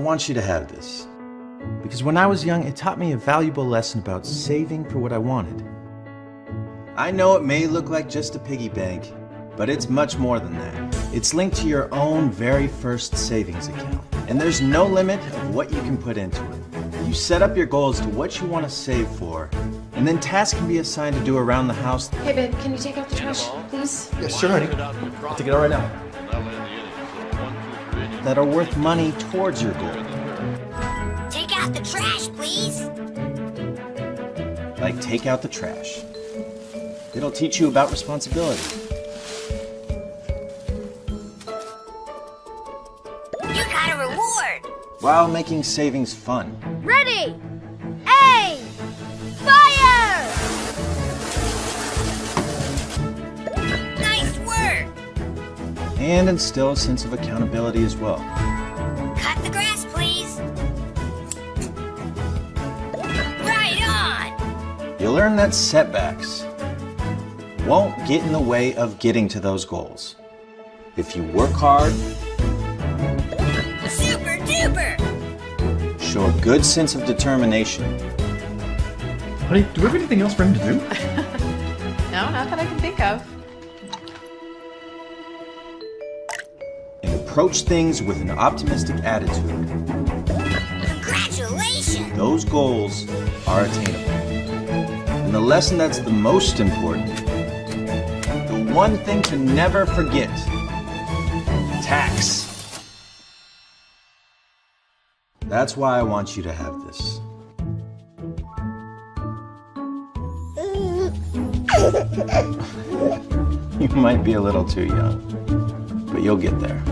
want you to have this. Because when I was young, it taught me a valuable lesson about saving for what I wanted. I know it may look like just a piggy bank, but it's much more than that. It's linked to your own very first savings account. And there's no limit of what you can put into it. You set up your goals to what you want to save for, and then tasks can be assigned to do around the house. Hey babe, can you take out the trash, please? Yeah, sure, honey. I'll take it out right now. That are worth money towards your goal. Take out the trash, please. Like take out the trash. It'll teach you about responsibility. You got a reward. While making savings fun. Ready! Aim! Fire! Nice work! And instill a sense of accountability as well. Cut the grass, please. Right on! You'll learn that setbacks won't get in the way of getting to those goals. If you work hard, Super duper! show a good sense of determination, Honey, do we have anything else for him to do? No, not that I can think of. and approach things with an optimistic attitude, Congratulations! those goals are attainable. And the lesson that's the most important, the one thing to never forget, tax. That's why I want you to have this. You might be a little too young, but you'll get there.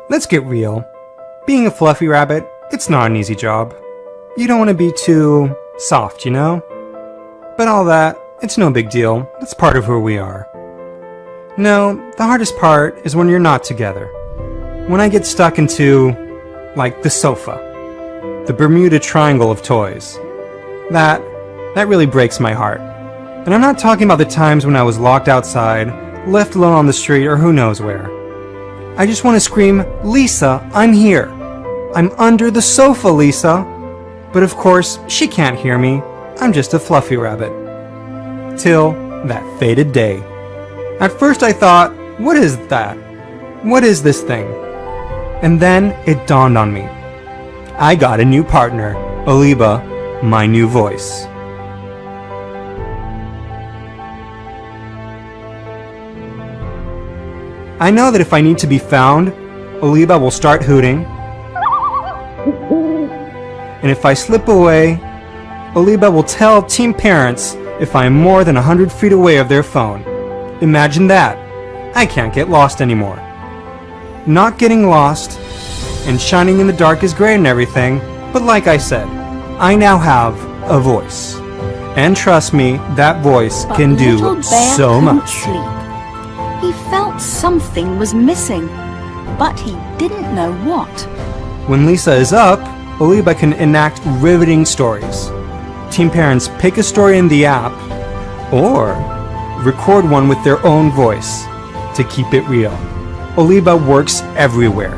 Let's get real. Being a fluffy rabbit, it's not an easy job. You don't want to be too soft, you know? But all that, it's no big deal. That's part of who we are. No, the hardest part is when you're not together. When I get stuck into, like, the sofa. The Bermuda Triangle of toys. That really breaks my heart. And I'm not talking about the times when I was locked outside, left alone on the street, or who knows where. I just want to scream, Lisa, I'm here. I'm under the sofa, Lisa. But of course, she can't hear me. I'm just a fluffy rabbit. Till that fated day. At first I thought, what is that? What is this thing? And then it dawned on me. I got a new partner, Aliba, my new voice. I know that if I need to be found, Aliba will start hooting. And if I slip away, Aliba will tell team parents if I am more than 100 feet away of their phone. Imagine that. I can't get lost anymore. Not getting lost and shining in the dark is great and everything, but like I said, I now have a voice. And trust me, that voice can do so much. Sleep. He felt something was missing, but he didn't know what. When Lisa is up, Aliba can enact riveting stories. Team parents pick a story in the app, or record one with their own voice to keep it real. Aliba works everywhere.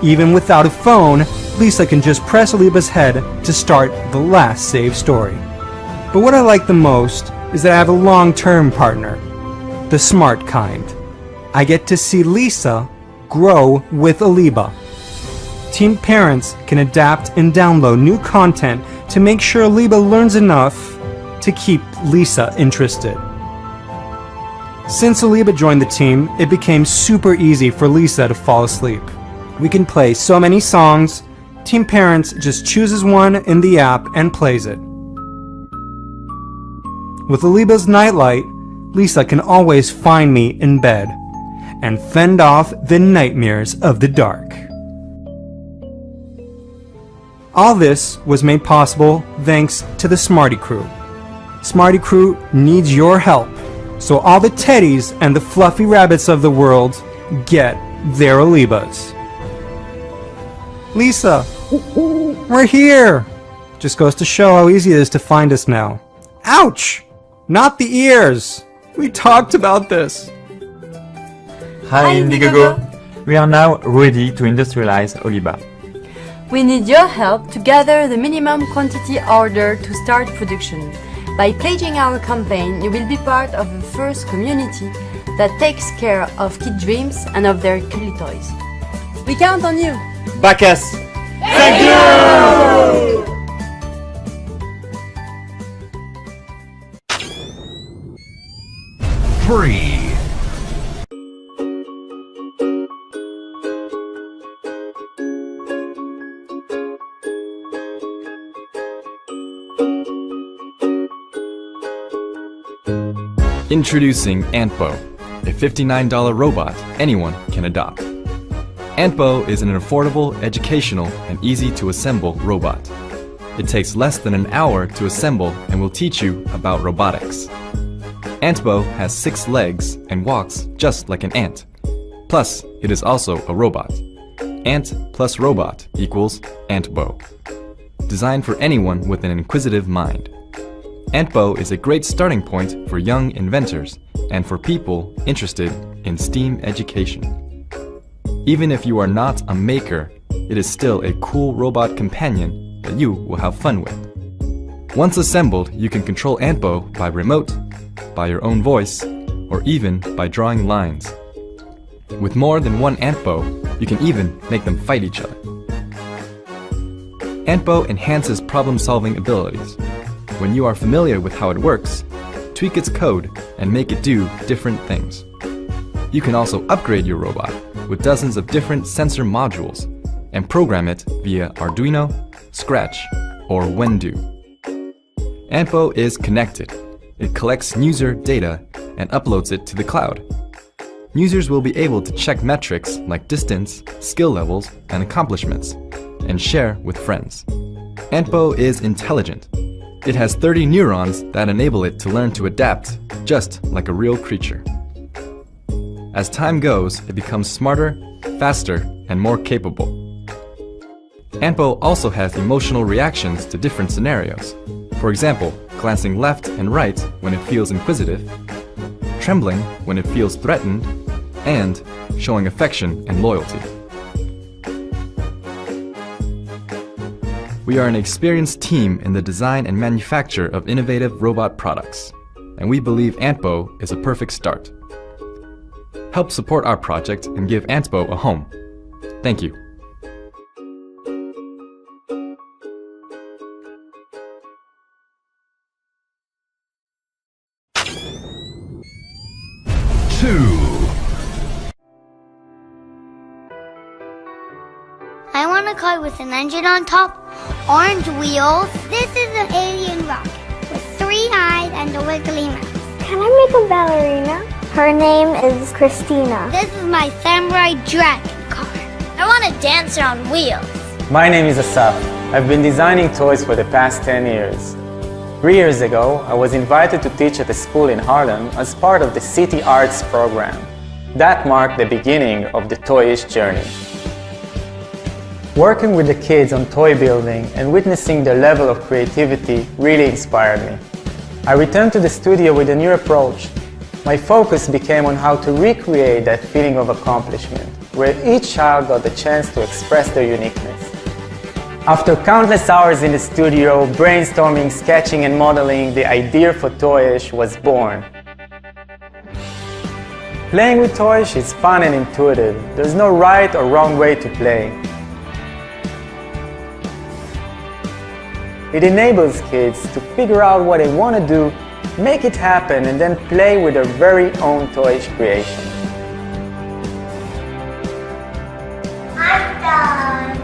Even without a phone, Lisa can just press Aliba's head to start the last saved story. But what I like the most is that I have a long-term partner, the smart kind. I get to see Lisa grow with Aliba. Team parents can adapt and download new content to make sure Aliba learns enough to keep Lisa interested. Since Aliba joined the team, it became super easy for Lisa to fall asleep. We can play so many songs, Team Parents just chooses one in the app and plays it. With Aliba's nightlight, Lisa can always find me in bed and fend off the nightmares of the dark. All this was made possible thanks to the Smarty Crew. Smarty Crew needs your help, so all the teddies and the fluffy rabbits of the world get their Alibas. Lisa, we're here! Just goes to show how easy it is to find us now. Ouch! Not the ears! We talked about this. Hi Indiegogo! We are now ready to industrialize Oliba. We need your help to gather the minimum quantity order to start production. By pledging our campaign, you will be part of the first community that takes care of kid dreams and of their cuddly toys. We count on you! Back us! Thank you! Free. Introducing Antbo, a $59 robot anyone can adopt. Antbo is an affordable, educational, and easy-to-assemble robot. It takes less than an hour to assemble and will teach you about robotics. Antbo has 6 legs and walks just like an ant. Plus, it is also a robot. Ant plus robot equals Antbo. Designed for anyone with an inquisitive mind. Antbo is a great starting point for young inventors and for people interested in STEAM education. Even if you are not a maker, it is still a cool robot companion that you will have fun with. Once assembled, you can control Antbo by remote, by your own voice, or even by drawing lines. With more than one Antbo, you can even make them fight each other. Antbo enhances problem-solving abilities. When you are familiar with how it works, tweak its code and make it do different things. You can also upgrade your robot with dozens of different sensor modules and program it via Arduino, Scratch, or Wendu. Antbo is connected. It collects user data and uploads it to the cloud. Users will be able to check metrics like distance, skill levels, and accomplishments, and share with friends. Antbo is intelligent. It has 30 neurons that enable it to learn to adapt, just like a real creature. As time goes, it becomes smarter, faster, and more capable. Antbo also has emotional reactions to different scenarios. For example, glancing left and right when it feels inquisitive, trembling when it feels threatened, and showing affection and loyalty. We are an experienced team in the design and manufacture of innovative robot products, and we believe Antbo is a perfect start. Help support our project and give Antbo a home. Thank you. I want a car with an engine on top, orange wheels. This is an alien rocket with 3 eyes and a wiggly mouth. Can I make a ballerina? Her name is Christina. This is my samurai dragon car. I want a dancer on wheels. My name is Asaf. I've been designing toys for the past 10 years. 3 years ago, I was invited to teach at a school in Harlem as part of the City Arts program. That marked the beginning of the toyish journey. Working with the kids on toy building and witnessing their level of creativity really inspired me. I returned to the studio with a new approach. My focus became on how to recreate that feeling of accomplishment, where each child got the chance to express their uniqueness. After countless hours in the studio, brainstorming, sketching and modeling, the idea for Toyish was born. Playing with Toyish is fun and intuitive. There's no right or wrong way to play. It enables kids to figure out what they want to do, make it happen, and then play with their very own Toyish creation. I'm done.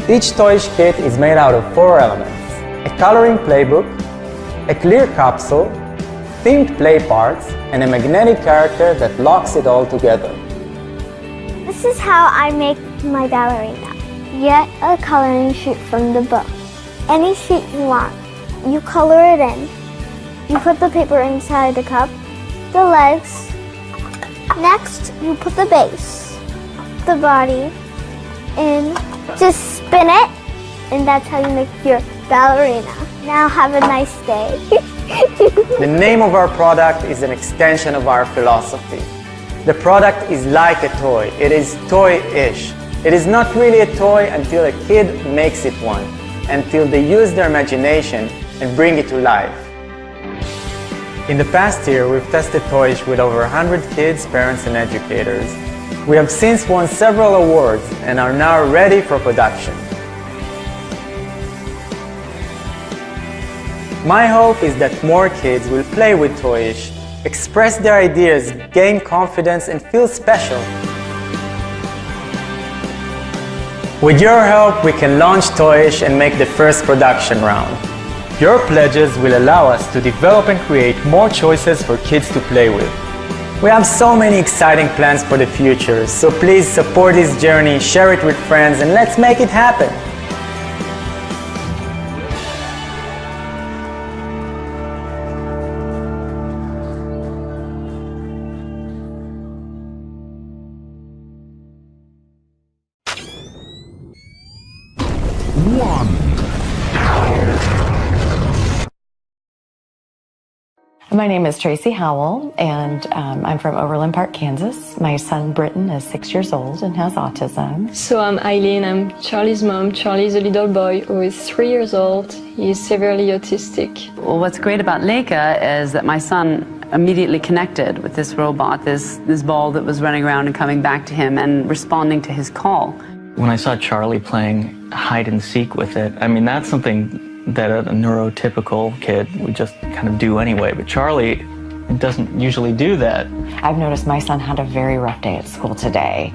Each Toyish kit is made out of 4 elements: a coloring playbook, a clear capsule, themed play parts, and a magnetic character that locks it all together. This is how I make my ballerina. Get a coloring sheet from the book. Any sheet you want. You color it in. You put the paper inside the cup, the legs. Next, you put the base, the body, in. Just spin it, and that's how you make your ballerina. Now have a nice day. The name of our product is an extension of our philosophy. The product is like a toy. It is toy-ish. It is not really a toy until a kid makes it one, until they use their imagination and bring it to life. In the past year, we've tested toys with over 100 kids, parents, and educators. We have since won several awards and are now ready for production. My hope is that more kids will play with Toyish, express their ideas, gain confidence, and feel special. With your help, we can launch Toyish and make the first production round. Your pledges will allow us to develop and create more choices for kids to play with. We have so many exciting plans for the future, so please support this journey, share it with friends, and let's make it happen. My name is Tracy Howell, and I'm from Overland Park, Kansas. My son Britton is 6 years old and has autism. So I'm Eileen. I'm Charlie's mom. Charlie's a little boy who is 3 years old. He's severely autistic. Well, what's great about Leica is that my son immediately connected with this robot, this ball that was running around and coming back to him and responding to his call. When I saw Charlie playing hide and seek with it, I mean, that's something that a neurotypical kid would just kind of do anyway, but Charlie doesn't usually do that. I've noticed my son had a very rough day at school today.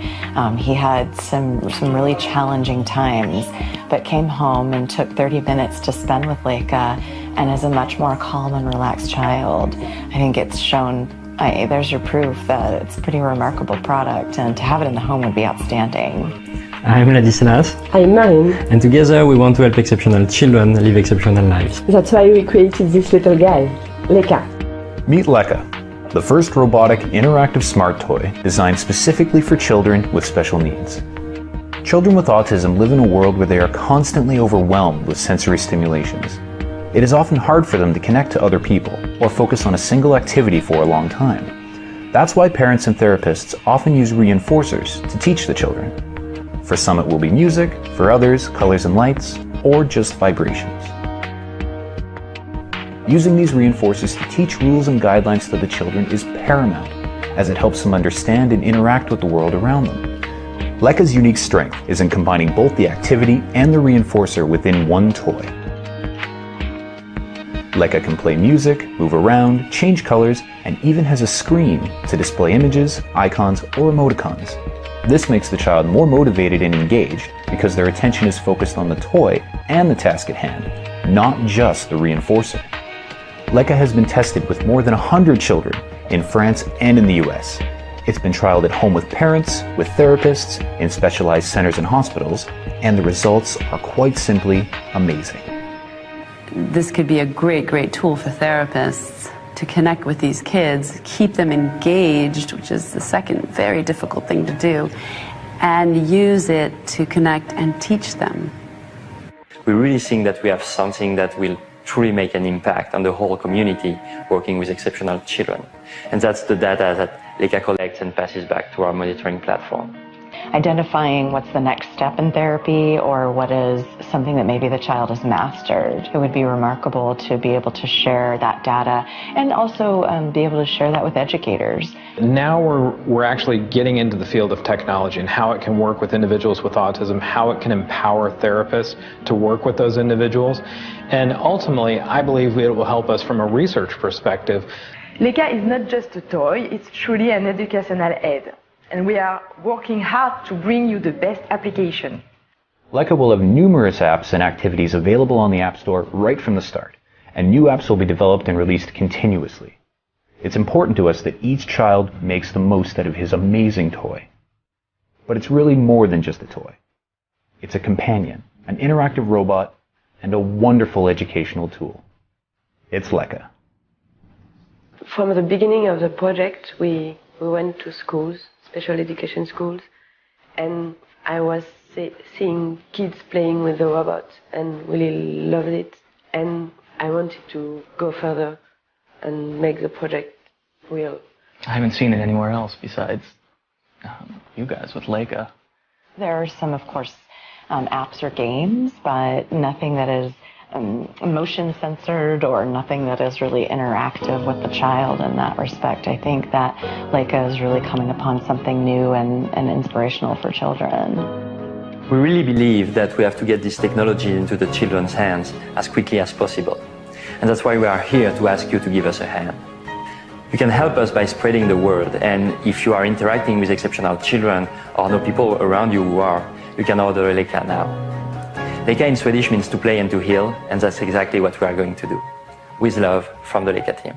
He had some really challenging times, but came home and took 30 minutes to spend with Leica, and is a much more calm and relaxed child. I think it's shown, there's your proof that it's a pretty remarkable product, and to have it in the home would be outstanding. I'm Ladislas. I'm Marine. And together we want to help exceptional children live exceptional lives. That's why we created this little guy, Leica. Meet Leica, the first robotic interactive smart toy designed specifically for children with special needs. Children with autism live in a world where they are constantly overwhelmed with sensory stimulations. It is often hard for them to connect to other people or focus on a single activity for a long time. That's why parents and therapists often use reinforcers to teach the children. For some it will be music, for others colors and lights, or just vibrations. Using these reinforcers to teach rules and guidelines to the children is paramount, as it helps them understand and interact with the world around them. Leica's unique strength is in combining both the activity and the reinforcer within one toy. Leica can play music, move around, change colors, and even has a screen to display images, icons, or emoticons. This makes the child more motivated and engaged because their attention is focused on the toy and the task at hand, not just the reinforcer. Leica has been tested with more than 100 children in France and in the US. It's been trialed at home with parents, with therapists, in specialized centers and hospitals, and the results are quite simply amazing. This could be a great tool for therapists to connect with these kids, keep them engaged, which is the second very difficult thing to do, and use it to connect and teach them. We really think that we have something that will truly make an impact on the whole community working with exceptional children. And that's the data that Leica collects and passes back to our monitoring platform. Identifying what's the next step in therapy, or what is something that maybe the child has mastered. It would be remarkable to be able to share that data, and also be able to share that with educators. Now we're actually getting into the field of technology and how it can work with individuals with autism, how it can empower therapists to work with those individuals, and ultimately I believe it will help us from a research perspective. Leica is not just a toy, it's truly an educational aid. And we are working hard to bring you the best application. Leica will have numerous apps and activities available on the App Store right from the start, and new apps will be developed and released continuously. It's important to us that each child makes the most out of his amazing toy. But it's really more than just a toy. It's a companion, an interactive robot, and a wonderful educational tool. It's Leica. From the beginning of the project, we went to schools, special education schools, and I was seeing kids playing with the robot and really loved it. And I wanted to go further and make the project real. I haven't seen it anywhere else besides you guys with Leica. There are some, of course, apps or games, but nothing that is motion censored or nothing that is really interactive with the child in that respect. I think that Leica is really coming upon something new and inspirational for children. We really believe that we have to get this technology into the children's hands as quickly as possible. And that's why we are here to ask you to give us a hand. You can help us by spreading the word, and if you are interacting with exceptional children or know people around you who are, you can order a Leica now. Leica in Swedish means to play and to heal, and that's exactly what we are going to do. With love from the Leica team.